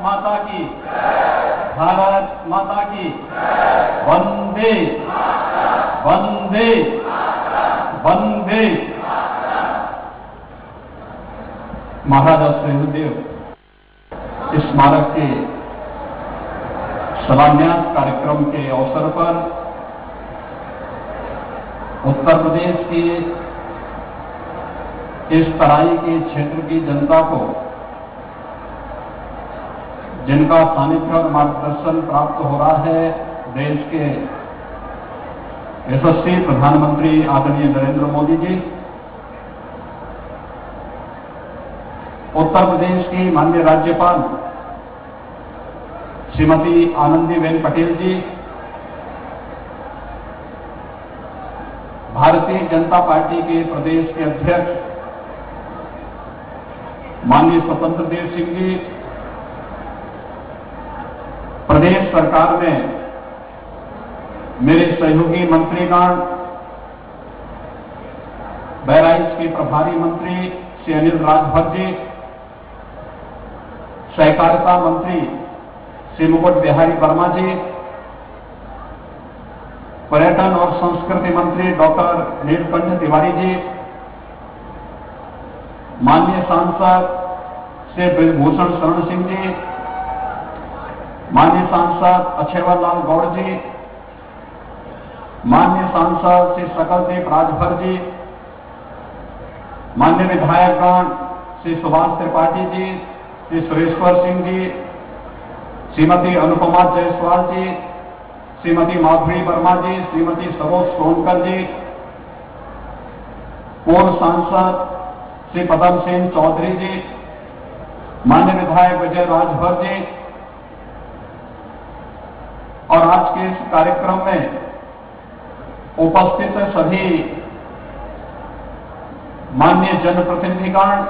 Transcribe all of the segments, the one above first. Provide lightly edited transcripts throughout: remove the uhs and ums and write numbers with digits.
माता की, भारत माता की, वंदे वंदे वंदे। महाराजा सुहेलदेव स्मारक के शिलान्यास कार्यक्रम के अवसर पर उत्तर प्रदेश की इस तराई के क्षेत्र की जनता को, जिनका सानिध्य और मार्गदर्शन प्राप्त हो रहा है देश के यशस्वी प्रधानमंत्री आदरणीय नरेंद्र मोदी जी, उत्तर प्रदेश की माननीय राज्यपाल श्रीमती आनंदीबेन पटेल जी, भारतीय जनता पार्टी के प्रदेश के अध्यक्ष माननीय स्वतंत्र देव सिंह जी, प्रदेश सरकार में मेरे सहयोगी मंत्रीगण, बहराइच के प्रभारी मंत्री श्री अनिल राजभर जी, सहकारिता मंत्री श्री मुकुट बिहारी वर्मा जी, पर्यटन और संस्कृति मंत्री डॉक्टर नीलकंठ तिवारी जी, माननीय सांसद श्री ब्रजभूषण शरण सिंह जी, माननीय सांसद अक्षयवर लाल गौड़ जी, माननीय सांसद श्री सकलदेव राजभर जी, माननीय विधायकगण श्री सुभाष त्रिपाठी जी, श्री सुरेश्वर सिंह जी, श्रीमती अनुपमा जायसवाल जी, श्रीमती माधुरी वर्मा जी, श्रीमती सरोज सोनकर जी, पूर्व सांसद श्री पदम सिंह चौधरी जी, माननीय विधायक विजय राजभर जी, और आज के इस कार्यक्रम में उपस्थित सभी माननीय जनप्रतिनिधिगण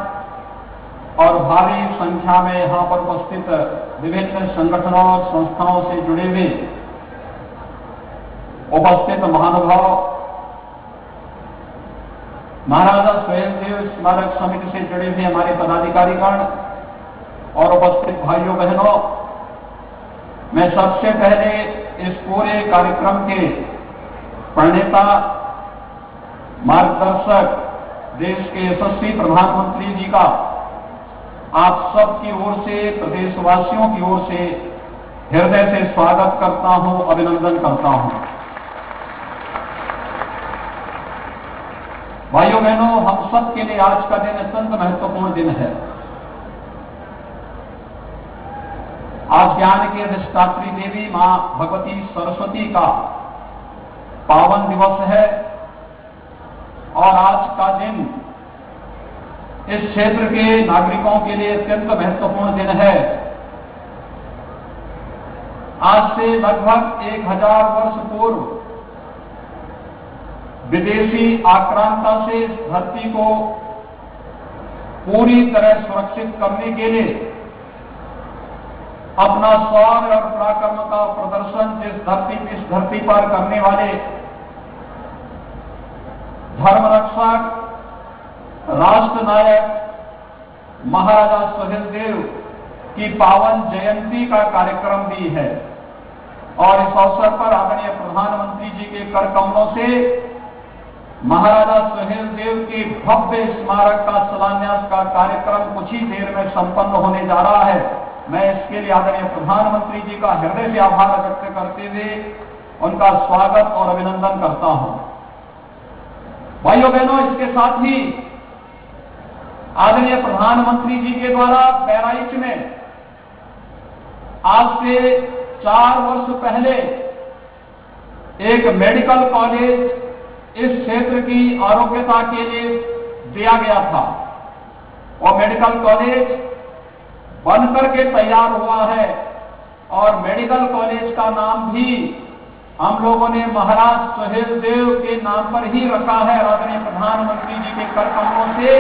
और भारी संख्या में यहां पर उपस्थित विभिन्न संगठनों और संस्थाओं से जुड़े हुए उपस्थित महानुभाव, महाराजा सुहेलदेव स्मारक समिति से जुड़े हुए हमारे पदाधिकारीगण और उपस्थित भाइयों बहनों, मैं सबसे पहले इस पूरे कार्यक्रम के प्रणेता, मार्गदर्शक, देश के यशस्वी प्रधानमंत्री जी का आप सबकी ओर से, प्रदेशवासियों की ओर से हृदय से स्वागत करता हूं, अभिनंदन करता हूं। भाइयों बहनों, हम सब के लिए आज का दिन अत्यंत महत्वपूर्ण दिन है। आज ज्ञान की अधिष्ठात्री देवी मां भगवती सरस्वती का पावन दिवस है और आज का दिन इस क्षेत्र के नागरिकों के लिए अत्यंत महत्वपूर्ण दिन है। आज से लगभग 1000 वर्ष पूर्व विदेशी आक्रांता से इस धरती को पूरी तरह सुरक्षित करने के लिए अपना शौर्य और पराक्रम का प्रदर्शन इस धरती पर करने वाले धर्मरक्षक, राष्ट्र नायक महाराजा सुहेलदेव की पावन जयंती का कार्यक्रम भी है और इस अवसर पर आदरणीय प्रधानमंत्री जी के कर कमलों से महाराजा सुहेलदेव के भव्य स्मारक का शिलान्यास का कार्यक्रम कुछ ही देर में संपन्न होने जा रहा है। मैं इसके लिए आदरणीय प्रधानमंत्री जी का हृदय से आभार व्यक्त करते हुए उनका स्वागत और अभिनंदन करता हूं। भाइयों बहनों, इसके साथ ही आदरणीय प्रधानमंत्री जी के द्वारा बहराइच में आज से 4 वर्ष पहले एक मेडिकल कॉलेज इस क्षेत्र की आरोग्यता के लिए दिया गया था और मेडिकल कॉलेज बनकर के तैयार हुआ है और मेडिकल कॉलेज का नाम भी हम लोगों ने महाराज सुहेलदेव के नाम पर ही रखा है। आदरणीय प्रधानमंत्री जी के कर कमलों से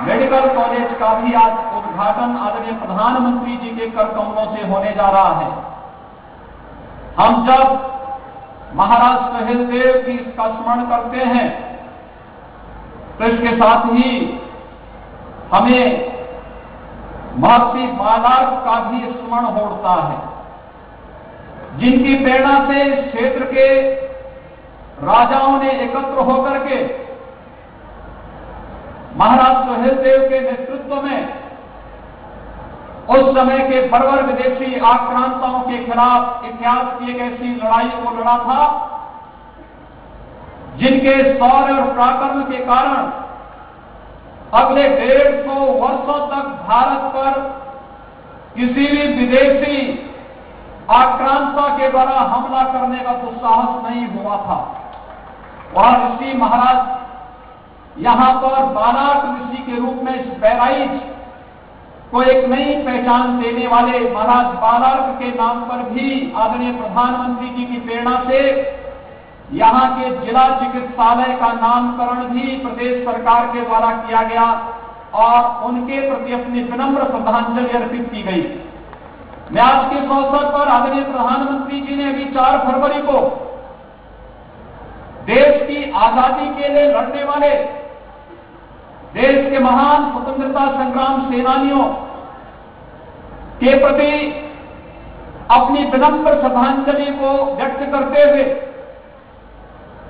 मेडिकल कॉलेज का भी आज उद्घाटन आदरणीय प्रधानमंत्री जी के कर कमलों से होने जा रहा है। हम जब महाराज सुहेलदेव की इसका स्मरण करते हैं तो इसके साथ ही हमें महर्षि बालार्क का भी स्मरण होता है, जिनकी प्रेरणा से इस क्षेत्र के राजाओं ने एकत्र होकर के महाराज सुहेलदेव के नेतृत्व में उस समय के बर्बर विदेशी आक्रांताओं के खिलाफ इतिहास की एक ऐसी लड़ाई को लड़ा था, जिनके शौर्य और पराक्रम के कारण अगले 150 वर्षों तक भारत पर किसी भी विदेशी आक्रांता के द्वारा हमला करने का दुस्साहस नहीं हुआ था। वह ऋषि महाराज यहां पर बालार्क ऋषि के रूप में इस बहराइच को एक नई पहचान देने वाले महाराज बालार्क के नाम पर भी आदरणीय प्रधानमंत्री जी की प्रेरणा से यहां के जिला चिकित्सालय का नामकरण भी प्रदेश सरकार के द्वारा किया गया और उनके प्रति अपनी विनम्र श्रद्धांजलि अर्पित की गई। मैं आज के इस अवसर पर आदरणीय प्रधानमंत्री जी ने अभी 4 फरवरी को देश की आजादी के लिए लड़ने वाले देश के महान स्वतंत्रता संग्राम सेनानियों के प्रति अपनी विनम्र श्रद्धांजलि को व्यक्त करते हुए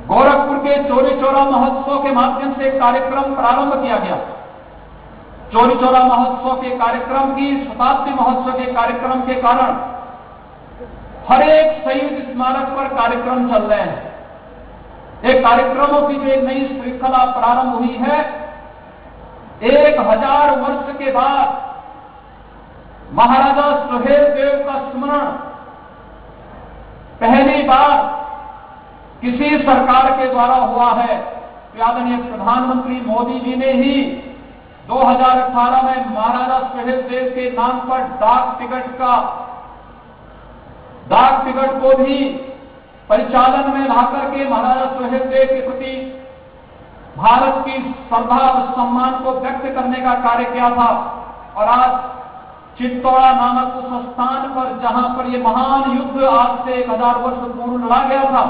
गोरखपुर के चौरी चौरा महोत्सव के माध्यम से कार्यक्रम प्रारंभ किया गया। चौरी चौरा महोत्सव के कार्यक्रम की शताब्दी महोत्सव के कार्यक्रम के कारण हर एक शहीद स्मारक पर कार्यक्रम चल रहे हैं। एक कार्यक्रमों की जो एक नई श्रृंखला प्रारंभ हुई है, 1000 वर्ष के बाद महाराजा सुहेलदेव का स्मरण पहली बार किसी सरकार के द्वारा हुआ है। आदरणीय प्रधानमंत्री मोदी जी ने ही 2018 में महाराजा सुहेलदेव के नाम पर डाक टिकट को भी परिचालन में लाकर के महाराजा सुहेलदेव के प्रति भारत की श्रद्धा और सम्मान को व्यक्त करने का कार्य किया था। और आज चित्तौड़ा नामक उस स्थान पर जहां पर यह महान युद्ध आज से 1000 वर्ष पूर्व लड़ा गया था,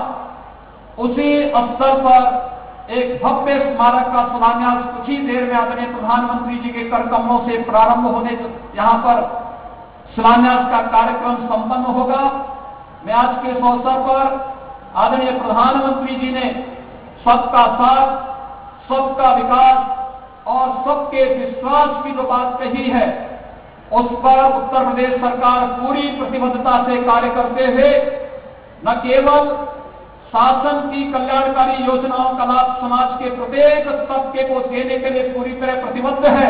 उसी स्तर पर एक भव्य स्मारक का शिलान्यास कुछ ही देर में आदरणीय प्रधानमंत्री जी के कर कमलों से प्रारंभ होने यहां पर शिलान्यास का कार्यक्रम संपन्न होगा। मैं आज के इस अवसर पर आदरणीय प्रधानमंत्री जी ने सबका साथ, सबका विकास और सबके विश्वास की जो बात कही है, उस पर उत्तर प्रदेश सरकार पूरी प्रतिबद्धता से कार्य करते हुए न केवल शासन की कल्याणकारी योजनाओं का लाभ समाज के प्रत्येक तबके को देने के लिए पूरी तरह प्रतिबद्ध है,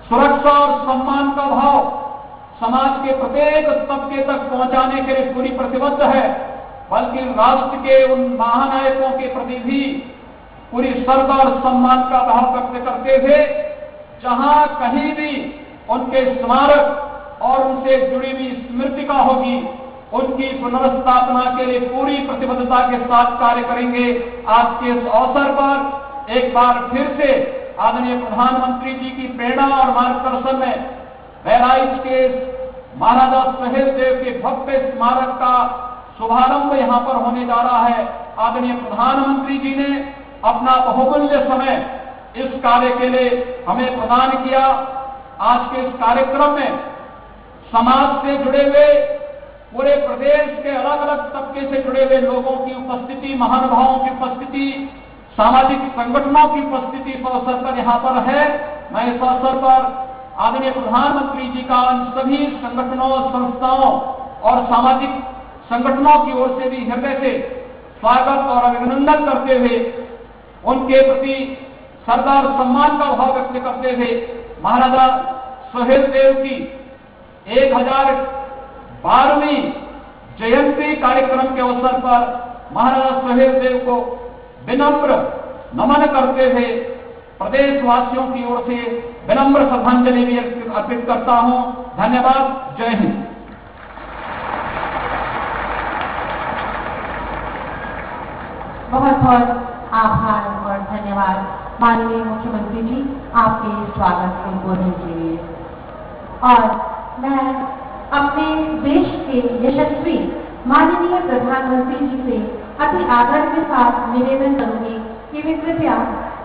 सुरक्षा और सम्मान का भाव समाज के प्रत्येक तबके तक पहुंचाने के लिए पूरी प्रतिबद्ध है, बल्कि राष्ट्र के उन महानायकों के प्रति भी पूरी श्रद्धा और सम्मान का भाव व्यक्त करते हुए जहां कहीं भी उनके स्मारक और उनसे जुड़ी हुई स्मृतिका होगी, उनकी पुनर्स्थापना के लिए पूरी प्रतिबद्धता के साथ कार्य करेंगे। आज के इस अवसर पर एक बार फिर से आदरणीय प्रधानमंत्री जी की प्रेरणा और मार्गदर्शन में बहराइच के महाराजा सुहेलदेव के भव्य स्मारक का शुभारंभ यहां पर होने जा रहा है। आदरणीय प्रधानमंत्री जी ने अपना बहुमूल्य समय इस कार्य के लिए हमें प्रदान किया। आज के इस कार्यक्रम में समाज से जुड़े हुए पूरे प्रदेश के अलग अलग तबके से जुड़े हुए लोगों की उपस्थिति, महानुभावों की उपस्थिति, सामाजिक संगठनों की उपस्थिति इस अवसर पर यहाँ पर है। मैं इस अवसर पर आदरणीय प्रधानमंत्री जी का इन सभी संगठनों, संस्थाओं और सामाजिक संगठनों की ओर से भी हृदय से स्वागत और अभिनंदन करते हुए उनके प्रति श्रद्धा और सम्मान का भाव व्यक्त करते हुए महाराजा सुहेलदेव की 1012वीं जयंती कार्यक्रम के अवसर पर महाराजा सुहेलदेव को विनम्र नमन करते हुए प्रदेशवासियों की ओर से विनम्र श्रद्धांजलि भी अर्पित करता हूं। धन्यवाद। जय हिंद। बहुत बहुत आभार और धन्यवाद माननीय मुख्यमंत्री जी आपके स्वागत संबोधन के लिए। और मैं अपने देश के यशस्वी माननीय प्रधानमंत्री जी से अति आदर के साथ निवेदन करूंगी कि वे कृपया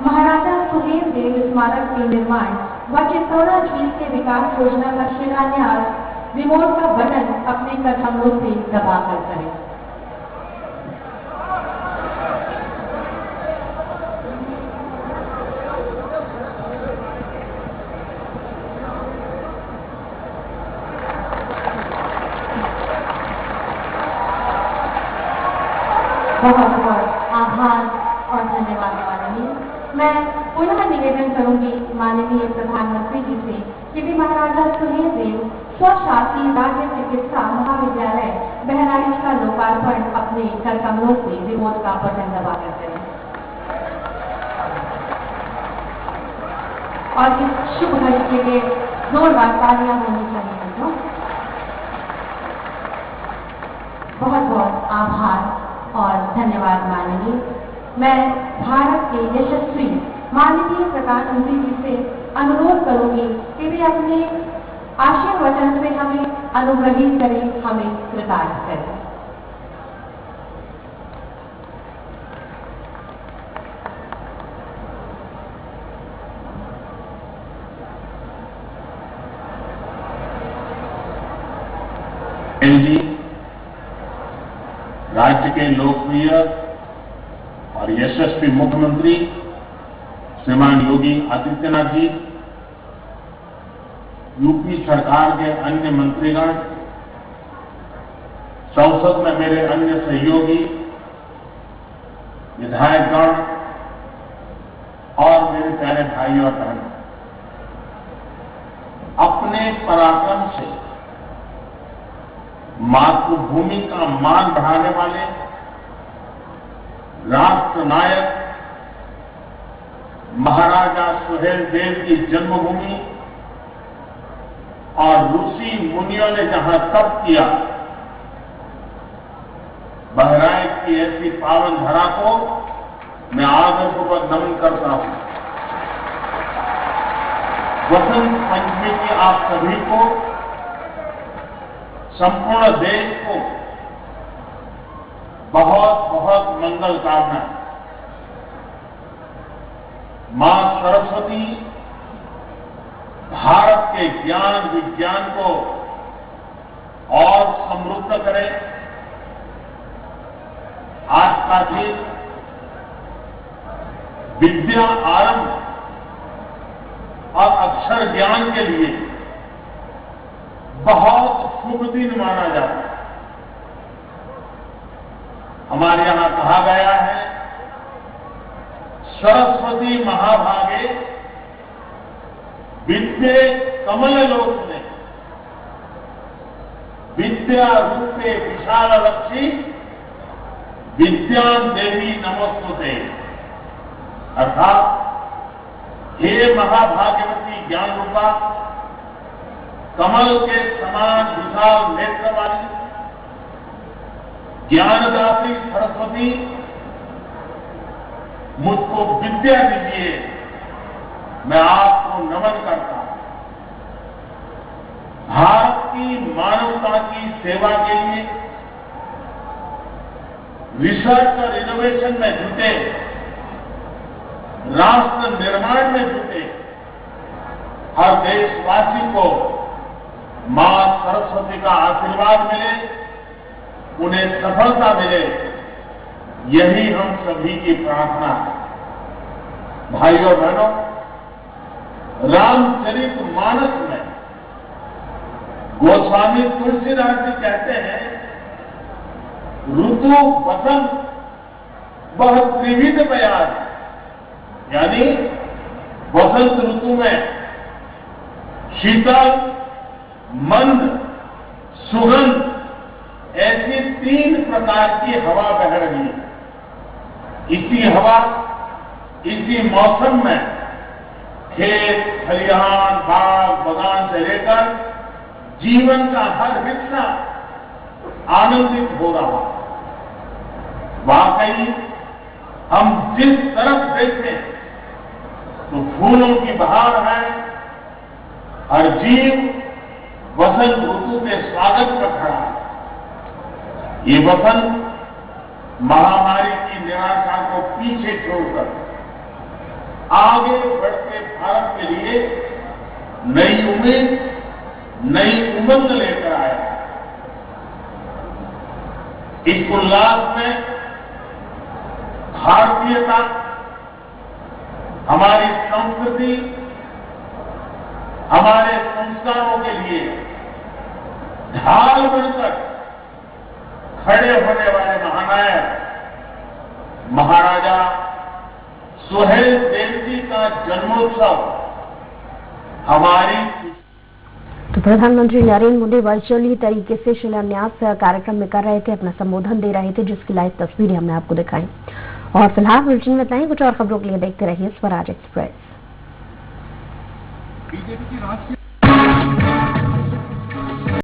महाराजा सुहेलदेव स्मारक के निर्माण व चित्तौरा झील के विकास योजना का शिलान्यास रिमोट का बटन अपने कदमों से दबाकर करें। बहुत बहुत आभार और धन्यवाद माननीय। मैं पुनः निवेदन करूंगी माननीय प्रधानमंत्री जी से कि वे महाराजा सुहेलदेव स्वशासी राज्य चिकित्सा महाविद्यालय बहराइच का लोकार्पण अपने कर कमलों से रिमोट का बटन दबाकर करें और इस शुभ घड़ी के लिए जोरदार तालियां होनी चाहिए। बहुत बहुत आभार और धन्यवाद माननीय। मैं भारत के यशस्वी माननीय प्रधानमंत्री जी से अनुरोध करूंगी कि वे अपने आशीर्वचन से हमें अनुग्रहित करें, हमें कृतार्थ करें। जी राज्य के लोकप्रिय और यशस्वी मुख्यमंत्री श्रीमान योगी आदित्यनाथ जी, यूपी सरकार के अन्य मंत्रीगण, संसद में मेरे अन्य सहयोगी विधायकगण और मेरे प्यारे भाई और बहन, अपने पराक्रम से मातृभूमि का मान बढ़ाने वाले राष्ट्र नायक महाराजा सुहेलदेव की जन्मभूमि और ऋषि मुनियों ने जहां तप किया, बहराइच की ऐसी पावन धरा को मैं आदरपूर्वक नमन करता हूं। वसंत पंचमी की आप सभी को, संपूर्ण देश को बहुत बहुत मंगल कामनाएं। मां सरस्वती भारत के ज्ञान विज्ञान को और समृद्ध करे। आज का दिन विद्या आरंभ और अक्षर ज्ञान के लिए बहुत शुभ दिन माना जाता है। हमारे यहां कहा गया है, सरस्वती महाभागे विद्ये कमललोचने विद्या रूपे विशाललक्षी विद्यां देवी नमोस्तुते। अर्थात हे महाभाग्यवती ज्ञान रूपा, कमल के समान विशाल नेत्र वाली ज्ञानदात्री सरस्वती, मुझको विद्या दीजिए, मैं आपको नमन करता हूं। भारत की मानवता की सेवा के लिए रिसर्च और इनोवेशन में जुटे, राष्ट्र निर्माण में जुटे हर देशवासी को मां सरस्वती का आशीर्वाद मिले, उन्हें सफलता मिले, यही हम सभी की प्रार्थना है। भाइयों और बहनों, रामचरितमानस में गोस्वामी तुलसीदास जी कहते हैं, ऋतु वसंत वह त्रिविध बयान, यानी वसंत ऋतु में शीतल, मंद, सुगंध ऐसी 3 प्रकार की हवा बह रही है। इसी हवा, इसी मौसम में खेत, खलिहान, बाग, बगान से लेकर जीवन का हर हिस्सा आनंदित हो रहा। वाकई हम जिस तरफ देखें तो फूलों की बहार है, हर जीव वसंत ऋतु के स्वागत पर खड़ा है। ये वसंत महामारी की निराशा को पीछे छोड़कर आगे बढ़ते भारत के लिए नई उम्मीद, नई उमंग लेकर आया। इस उल्लास में भारतीयता, हमारी संस्कृति, हमारे संस्कारों के लिए ढाल बनकर खड़े होने वाले महानायक महाराजा सुहेल देव जी का जन्मोत्सव हमारी। तो प्रधानमंत्री नरेंद्र मोदी वर्चुअली तरीके से शिलान्यास कार्यक्रम में कर रहे थे, अपना संबोधन दे रहे थे, जिसकी लाइव तस्वीरें हमने आपको दिखाई। और फिलहाल बुलेटिन में बताएं, कुछ और खबरों के लिए देखते रहिए स्वराज एक्सप्रेस। बीजेपी की राष्ट्रीय